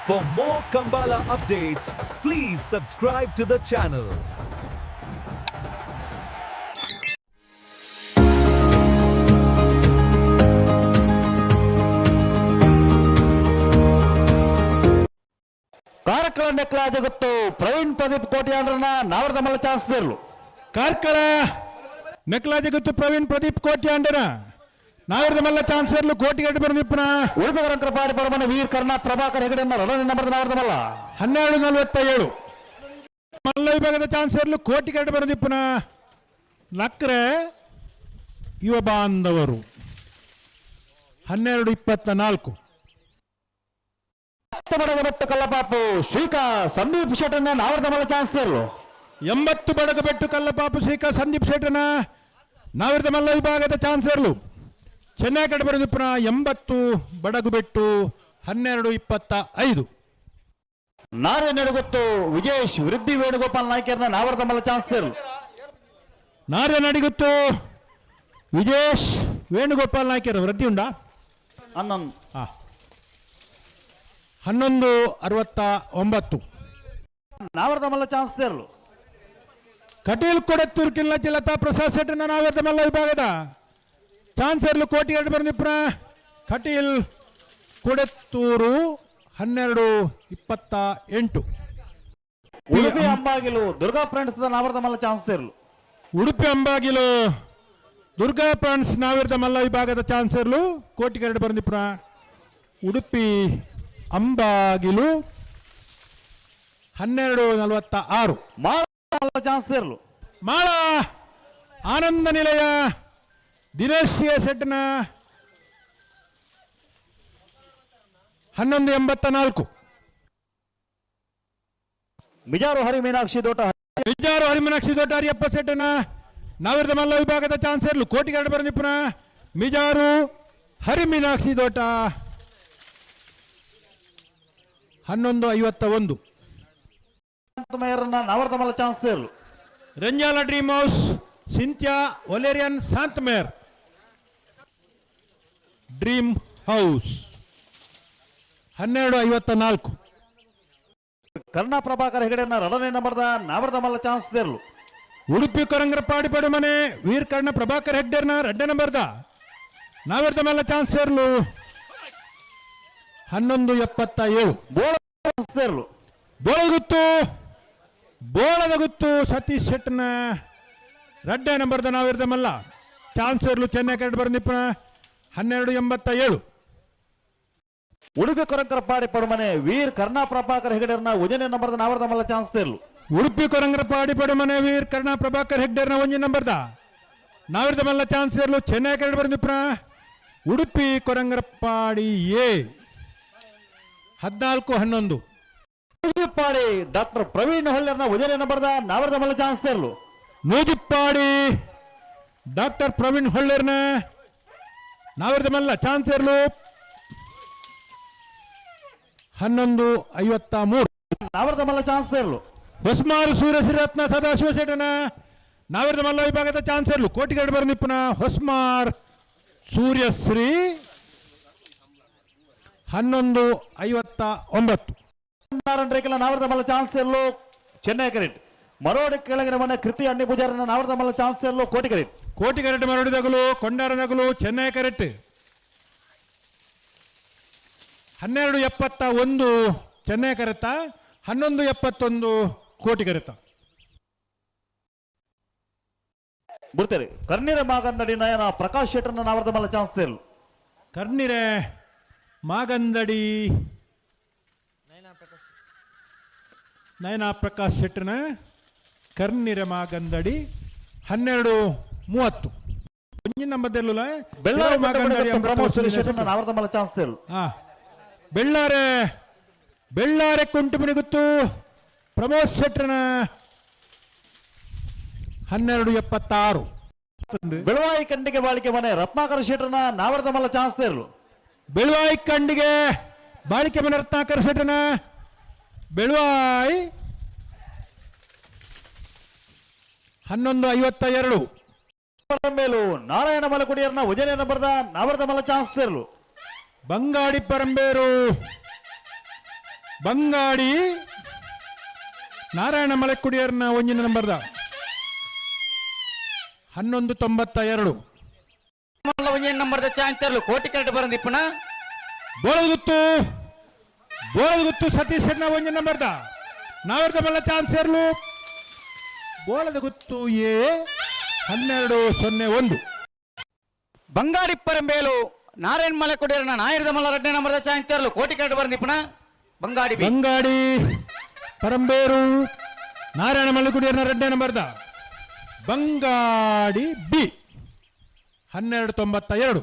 For more Kambala updates, please subscribe to the channel. Karkala ನೆಕ್ಲ ಜಗತ್ತು ಪ್ರವೀಣ್ ಪ್ರದೀಪ್ ಕೋಟ್ಯಾಂಡ್ರನ ನಾವರದ ಮಲ್ಲ ಚಾನ್ಸ್ದರ್ಲು ಕಾರ್ಕಳ ನೆಕ್ಲ ಜಗತ್ತು ಪ್ರವೀಣ್ ಪ್ರದೀಪ್ ಕೋಟ್ಯಾಂಡ್ರನ ನಾವರದ ಮಲ್ಲ ಚಾನ್ಸ್ದರ್ಲು ಕೋಟಿಗಡ್ಡೆ ಬಂದಿಪ್ಪನ ಉಳಿದವರಂಕರ ಪಾಡಿ ಪರಮನ ವೀರ್ ಕರ್ಣ ಪ್ರಭಾಕರ್ ಹೆಗಡೆಯನ್ನ ರಡನೆ ನಂಬರ್ ನಾವರದ ಮಲ್ಲ 12:47 ಮಲ್ಲ ವಿಭಾಗದ ಚಾನ್ಸ್ದರ್ಲು ಕೋಟಿಗಡ್ಡೆ ಬಂದಿಪ್ಪನ ನಕ್ರೆ ಯುವ ಬಾಂಧವರು 12:24 ಬಡಗಬೆಟ್ಟು ಕಲ್ಲಪಾಪು ಶ್ರೀಕಾ ಸಂದೀಪ್ ಶೆಟ್ಟನ್ನ ನಾವರದ ಮಲ್ಲ ಚಾನ್ಸ್ದರ್ಲು 80 ಬಡಗಬೆಟ್ಟು ಕಲ್ಲಪಾಪು ಶ್ರೀಕಾ ಸಂದೀಪ್ ಶೆಟ್ಟನ ನಾವರದ ಮಲ್ಲ ವಿಭಾಗದ ಚಾನ್ಸ್ದರ್ಲು ಚೆನ್ನಾಗಿ ಕಡೆ ಬರೆದಿಪ್ಪನ 80 ಬಡಗುಬೆಟ್ಟು 12:25 ನಾರೆ ನಡುಗೊತ್ತು ವಿಜೇಶ್ ವೃದ್ಧಿ ವೇಣುಗೋಪಾಲ್ ನಾಯ್ಕರ್ನ ನಾವರದ ಮಲ್ಲ ಚಾನ್ಸ್ದರ್ಲು ನಾರೆ ನಡಿಗುತ್ತು ವಿಜೇಶ್ ವೇಣುಗೋಪಾಲ್ ನಾಯ್ಕರ್ ವೃದ್ಧಿ ಉಂಡಾ 11:69 ನಾವರದ ಮಲ್ಲ ಚಾನ್ಸ್ದರ್ಲು ಕಟೀಲ್ ಕೊಡೆತ್ತೂರು ಕಿಲ್ಲಚ್ಚಿ ಲತಾ ಪ್ರಸಾದ್ ಶೆಟ್ಟನ ನಾವರದ ಮಲ್ಲ ವಿಭಾಗದ ಚಾನ್ಸರ್ಲು ಕೋಟಿಗಡ್ಡೆ ಬರೆದಿಪ್ಪನ ಕಟೀಲ್ ಕೊಡೆತ್ತೂರು 12:28 ಉಡುಪಿ ಅಂಬಾಗಿಲು ದುರ್ಗಾ ಫ್ರೆಂಡ್ಸ್ ನಾವರದ ಮಲ್ಲ ಚಾನ್ಸ್ದರ್ಲು ಉಡುಪಿ ಅಂಬಾಗಿಲು ದುರ್ಗಾ ಫ್ರೆಂಡ್ಸ್ ನಾವಿರದ ಮಲ್ಲ ವಿಭಾಗದ ಚಾನ್ಸರ್ಲು ಕೋಟಿಗಡ್ಡೆ ಬರೆದಿಪ್ಪನ ಉಡುಪಿ ಅಂಬಾಗಿಲು 12:46 ಮಲ್ಲ ಚಾನ್ಸ್ದರ್ಲು ಮಾಳ ಆನಂದ ನಿಲಯ ದಿನೇಶ್ ಶೆಟ್ಟನ 11:84 ಮಿಜಾರು ಹರಿ ಮೀನಾಕ್ಷಿ ದೋಟ ವಿಜಾರು ಹರಿಮೀನಾಕ್ಷಿ ದೊಡ್ಡ ಹರಿಯಪ್ಪ ಶೆಟ್ಟನ ನಾವಿರದ ಮಲ್ಲ ವಿಭಾಗದ ಚಾನ್ಸರ್ಲು ಕೋಟಿಗಡ್ಡೆ ಬರೆದಿಪ್ಪನ ಮಿಜಾರು ಹರಿಮೀನಾಕ್ಷಿ ದೋಟ 11:51 ಮೇಯರ್ನ ನಾವರದ ಮಲ್ಲ ಚಾನ್ಸ್ದರ್ಲು ರಂಜಾಲ ಡ್ರೀಮ್ ಹೌಸ್ ಸಿಂಥಿಯಾ ಒಲೇರಿಯನ್ ಶಾಂತಮೇರ್ ಡ್ರೀಮ್ ಹೌಸ್ 12:54 ಕರ್ಣ ಪ್ರಭಾಕರ್ ಹೆಗಡೆಯನ್ನ ರಡನೆ ನಂಬರ್ದ ನಾವರದ ಮಲ್ಲ ಚಾನ್ಸ್ದರ್ಲು ಉಡುಪಿ ಕೊರಂಗರ ಪಾಡಿ ಪಡು ಮನೆ ವೀರ್ ಕರ್ಣ ಪ್ರಭಾಕರ್ ಹೆಗ್ಡೆರ್ನ ರೆಡ್ಡೆ ನಂಬರ್ದ ನಾವರದ ಮಲ್ಲ ಚಾನ್ಸರ್ಲು 11:77 ಚಾನ್ಸ್ದರ್ಲು ಬೋಳದ ಗುತ್ತು ಸತೀಶ್ ಶೆಟ್ಟನ ರೆಡ್ಡೆ ನಂಬರ್ದ ನಾವಿರದ ಮಲ್ಲ ಚಾನ್ಸರ್ಲು ಚೆನ್ನೈ ಕರೆಕ್ಟ್ ಬರೆದಿಪ್ಪನ 12:87 ಉಡುಪಿ ಕೊರಂಕರ ಪಾಡಿ ಪಡುಮನೆ ವೀರ್ ಕರ್ಣ ಪ್ರಭಾಕರ್ ಹೆಗಡೆಯನ್ನ ಉಜನೆ ನಂಬರ್ದ ನಾವರದ ಮಲ್ಲ ಚಾನ್ಸ್ದರ್ಲು ಉಡುಪಿ ಕೊರಂಗರ ಪಾಡಿ ಪಡು ಮನೆ ವೀರ್ ಕರ್ಣ ಪ್ರಭಾಕರ್ ಹೆಗ್ಡೆರ್ನ ಒಂಜಿ ನಂಬರ್ದ ನಾವಿರದ ಮಲ್ಲ ಚಾನ್ಸರ್ಲು Chennai correct ಬರೆದಿಪ್ಪನ Udupi ಕೊರಂಗರ Padi A 14:11 Padi doctor Praveen ಹೊಳ್ಳೆರ್ನ ಉಜನೆ ನಂಬರ್ದ ನಾವರದ ಮಲ್ಲ ಚಾನ್ಸ್ದರ್ಲು ನೂಜಿಪ್ಪಾಡಿ ಡಾಕ್ಟರ್ ಪ್ರವೀಣ್ ಹೊಳ್ಳೆರ್ನ ನಾವರದ ಮಲ್ಲ ಚಾನ್ಸರ್ಲು 11:53 ನಾವರದ ಮಲ್ಲ ಚಾನ್ಸ್ದರ್ಲು ಹೊಸ್ಮಾರು ಸೂರ್ಯಶ್ರೀರತ್ನ ಸದಾಶಿವ ಶೆಟ್ಟನ ನಾವರದ ಮಲ್ಲ ವಿಭಾಗದ ಚಾನ್ಸರ್ಲು ಕೋಟಿಗಡ್ಡೆ ಬರೆದಿಪ್ಪನ ಹೊಸ್ಮಾರ್ ಸೂರ್ಯಶ್ರೀ 11:59 ನಾವರದ ಮಲ್ಲ ಚಾನ್ಸ್ದರ್ಲು ಚೆನ್ನೈ ಕರೆಕ್ಟ್ ಮರೋಡಿ ಕೆಳಗಿನ ಮನೆ ಕೃತಿ ಅಣ್ಣಿ ಪೂಜಾರನ ನಾವರದ ಮಲ್ಲ ಚಾನ್ಸ್ದರ್ಲು ಕೋಟಿ ಕರೆಕ್ಟ್ ಕೋಟಿಗರಟೆ ಮರಡಿದಗಲು ಕೊಂಡಾರದಗಲು ಚೆನ್ನೈ ಕರೆಕ್ಟ್ 12:71 ಚೆನ್ನೈ ಕರೆತ 11:71 ಕೋಟಿ ಕರೆತ ಬಿಡ್ತೇನೆ ಕರ್ಣಿರ ಮಾಗಂದಡಿ ನಯನ ಪ್ರಕಾಶ್ ಶೆಟ್ಟರ್ನ ನಾವರದ ಮಲ್ಲ ಚಾನ್ಸ್ದರ್ಲು ಕರ್ನಿರೆ ಮಾಗಂದಡಿ ನಯನಾ ಪ್ರಕಾಶ್ ಶೆಟ್ಟರ್ನ ಕರ್ನಿರೆ ಮಾಗಂದಡಿ 12:30 ಒಂಜಿನ ನಂಬರ್ದಲ್ಲೂ ಬೆಳ್ಳಾರಿ ಮಾಗಂದಡಿ ನಾವರದ ಮಲ್ಲ ಚಾನ್ಸ್ದರ್ಲು ಬೆಳ್ಳಾರೆ ಕುಂಟು ಮಿಣಿಗುತ್ತು ಪ್ರಮೋದ್ ಶೆಟ್ಟರ್ನ 12:76 ಬೆಳವಾಯಿ ಕಂಡಿಗೆ ಬಾಳಿಕೆ ಮನೆ ರತ್ನಾಕರ ಶೆಟ್ಟರ್ನ ನಾವರದ ಮಲ್ಲ ಚಾನ್ಸ್ದರ್ಲು ಬೆಳವಾಯಿ ಕಂಡಿಗೆ ಬಾಳಿಕೆ ಮನೆ ರತ್ನಾಕರ ಶೆಟ್ಟರ್ನ ಬೆಳವಾಯಿ 11:52 ಮೇಲೂ ನಾರಾಯಣ ಮಲಕುಡಿಯರ್ನ ಉಜನೆ ನಂಬರ್ದ ನಾವರದ ಮಲ್ಲ ಚಾನ್ಸ್ದರ್ಲು ಬಂಗಾಡಿ ಪರಂಬೇರು ಬಂಗಾಡಿ ನಾರಾಯಣ ಮಲೆಕುಡಿಯರ್ನ ಒಂಜಿನ ನಂಬರ್ದ 1192 ಒಂಜಿನ ನಂಬರ್ದ ಚಾನ್ಸ್ ತೆರಲು ಕೋಟಿ ಕರೆಕ್ಟ್ ಬರಂದಿಪ್ಪನ ಬೋಳದಗುತ್ತು ಸತೀಶ್ ಅಣ್ಣ ಒಂಜಿನ ನಂಬರ್ದ ನಾವಿರ್ದ ಮಲ್ಲ ಚಾನ್ಸ್ ಸೇರ್ಲು ಬೋಳದಗುತ್ತು ಎ 1201 ಬಂಗಾಡಿ ಪರಂಬೇಲು ನಾರಾಯಣ ಮಲೆಕುಡಿಯರ್ನ ನಾಯಿರದ ಮಲ್ಲ 2ನೇ ನಂಬರ್ದ ಚಾನ್ಸ್ ತೆರಲು ಕೋಟಿ ಕರೆಕ್ಟ್ ಬರಂದಿಪ್ಪನ ಬಂಗಾಡಿ ಪರಂಬೇರು ನಾರಾಯಣ ಮಲೆಕುಡಿಯರ್ನ 2ನೇ ನಂಬರ್ದ ಬಂಗಾಡಿ ಬಿ 1292